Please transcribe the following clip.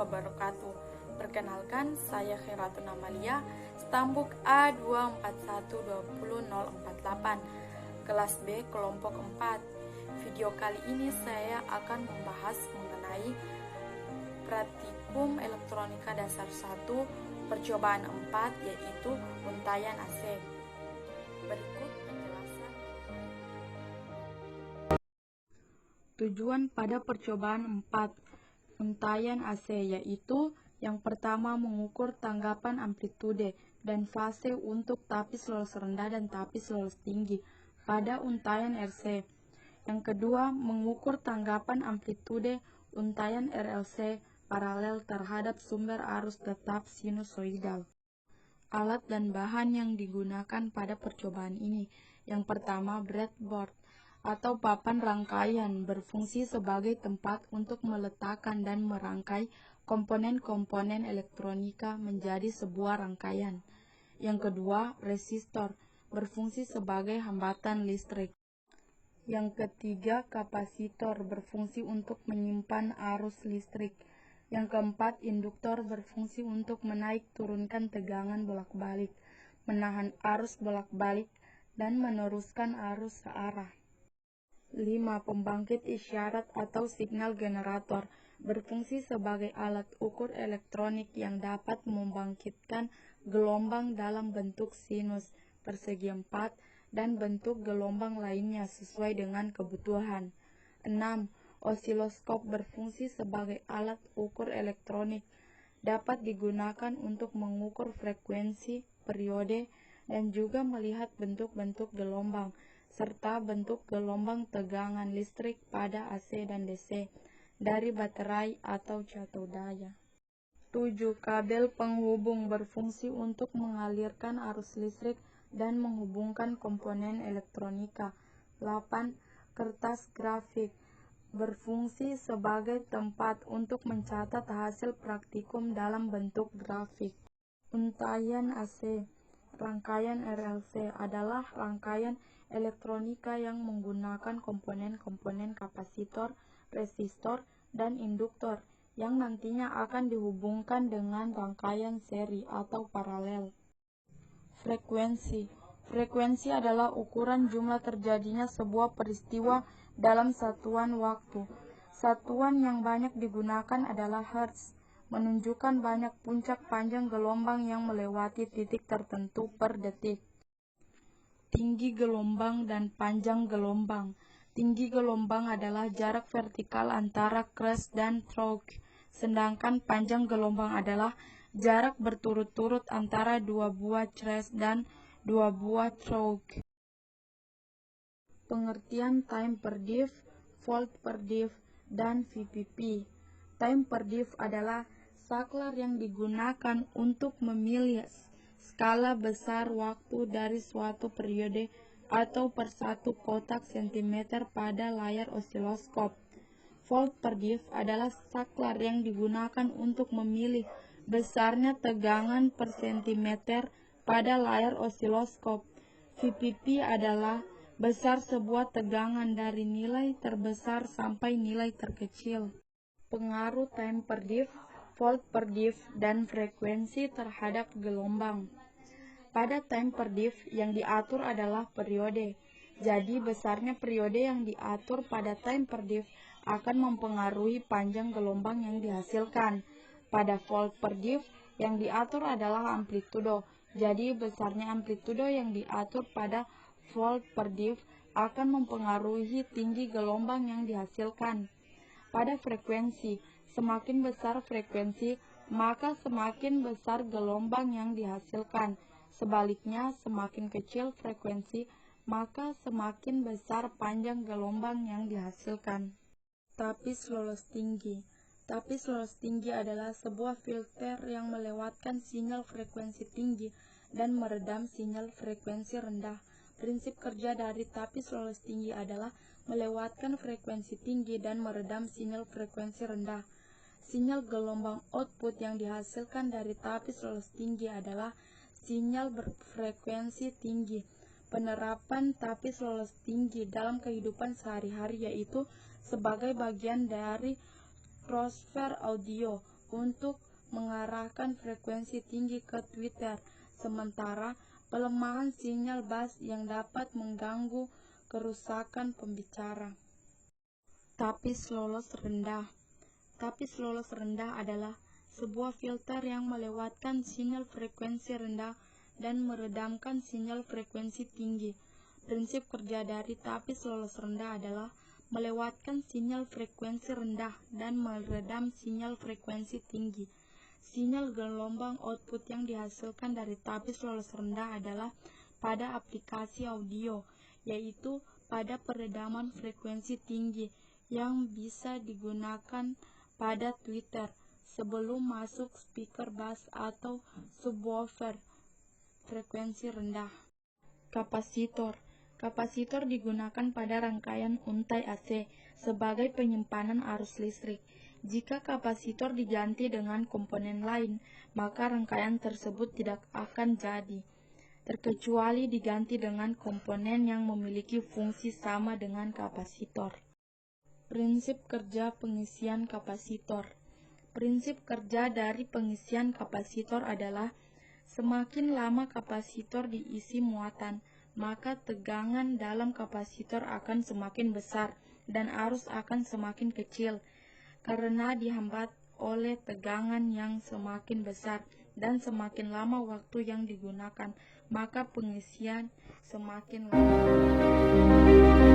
wabarakatuh. Perkenalkan, saya Khairatun Amalia, stambuk A2412048, kelas B kelompok 4. Video kali ini saya akan membahas mengenai praktikum elektronika dasar 1 percobaan 4, yaitu untayan AC. Berikut penjelasan. Tujuan pada percobaan 4 untayan AC yaitu yang pertama mengukur tanggapan amplitude dan fase untuk tapis lolos rendah dan tapis lolos tinggi pada untayan RC. Yang kedua, mengukur tanggapan amplitude untayan RLC paralel terhadap sumber arus tetap sinusoidal. Alat dan bahan yang digunakan pada percobaan ini. Yang pertama, breadboard atau papan rangkaian berfungsi sebagai tempat untuk meletakkan dan merangkai komponen-komponen elektronika menjadi sebuah rangkaian. Yang kedua, resistor berfungsi sebagai hambatan listrik. Yang ketiga, kapasitor berfungsi untuk menyimpan arus listrik. Yang keempat, induktor berfungsi untuk menaik turunkan tegangan bolak-balik, menahan arus bolak-balik, dan meneruskan arus searah. 5. Pembangkit isyarat atau signal generator berfungsi sebagai alat ukur elektronik yang dapat membangkitkan gelombang dalam bentuk sinus persegi 4 dan bentuk gelombang lainnya sesuai dengan kebutuhan. 6. Osiloskop berfungsi sebagai alat ukur elektronik, dapat digunakan untuk mengukur frekuensi, periode, dan juga melihat bentuk-bentuk gelombang serta bentuk gelombang tegangan listrik pada AC dan DC dari baterai atau catodaya. 7. Kabel penghubung berfungsi untuk mengalirkan arus listrik dan menghubungkan komponen elektronika. 8. Kertas grafik berfungsi sebagai tempat untuk mencatat hasil praktikum dalam bentuk grafik. Untayan AC, rangkaian RLC adalah rangkaian elektronika yang menggunakan komponen-komponen kapasitor, resistor, dan induktor yang nantinya akan dihubungkan dengan rangkaian seri atau paralel. Frekuensi. Frekuensi adalah ukuran jumlah terjadinya sebuah peristiwa dalam satuan waktu. Satuan yang banyak digunakan adalah Hertz, menunjukkan banyak puncak panjang gelombang yang melewati titik tertentu per detik. Tinggi gelombang dan panjang gelombang. Tinggi gelombang adalah jarak vertikal antara crest dan trough, sedangkan panjang gelombang adalah jarak berturut-turut antara dua buah crest dan dua buah trough. Pengertian time per diff, volt per diff, dan VPP. Time per diff adalah saklar yang digunakan untuk memilih skala besar waktu dari suatu periode atau per satu kotak sentimeter pada layar osiloskop. Volt per diff adalah saklar yang digunakan untuk memilih besarnya tegangan per sentimeter pada layar osiloskop. VPP adalah besar sebuah tegangan dari nilai terbesar sampai nilai terkecil. Pengaruh time per diff, volt per diff, dan frekuensi terhadap gelombang. Pada time per diff yang diatur adalah periode. Jadi besarnya periode yang diatur pada time per diff akan mempengaruhi panjang gelombang yang dihasilkan. Pada volt per diff yang diatur adalah amplitudo. Jadi besarnya amplitudo yang diatur pada volt per diff akan mempengaruhi tinggi gelombang yang dihasilkan. Pada frekuensi, semakin besar frekuensi, maka semakin besar gelombang yang dihasilkan. Sebaliknya, semakin kecil frekuensi, maka semakin besar panjang gelombang yang dihasilkan. Tapis lolos tinggi. Tapis lolos tinggi adalah sebuah filter yang melewatkan sinyal frekuensi tinggi dan meredam sinyal frekuensi rendah. Prinsip kerja dari tapis lolos tinggi adalah melewatkan frekuensi tinggi dan meredam sinyal frekuensi rendah. Sinyal gelombang output yang dihasilkan dari tapis lolos tinggi adalah sinyal berfrekuensi tinggi. Penerapan tapis lolos tinggi dalam kehidupan sehari-hari yaitu sebagai bagian dari transfer audio untuk mengarahkan frekuensi tinggi ke Twitter, sementara pelemahan sinyal bass yang dapat mengganggu kerusakan pembicara. Tapis lolos rendah. Tapis lolos rendah adalah sebuah filter yang melewatkan sinyal frekuensi rendah dan meredamkan sinyal frekuensi tinggi. Prinsip kerja dari tapis lolos rendah adalah melewatkan sinyal frekuensi rendah dan meredam sinyal frekuensi tinggi. Sinyal gelombang output yang dihasilkan dari tapis lolos rendah adalah pada aplikasi audio, yaitu pada peredaman frekuensi tinggi yang bisa digunakan pada Twitter sebelum masuk speaker bass atau subwoofer frekuensi rendah. Kapasitor. Kapasitor digunakan pada rangkaian untai AC sebagai penyimpanan arus listrik. Jika kapasitor diganti dengan komponen lain, maka rangkaian tersebut tidak akan jadi, terkecuali diganti dengan komponen yang memiliki fungsi sama dengan kapasitor. Prinsip kerja pengisian kapasitor. Prinsip kerja dari pengisian kapasitor adalah semakin lama kapasitor diisi muatan, maka tegangan dalam kapasitor akan semakin besar dan arus akan semakin kecil. Karena dihambat oleh tegangan yang semakin besar dan semakin lama waktu yang digunakan, maka pengisian semakin lama.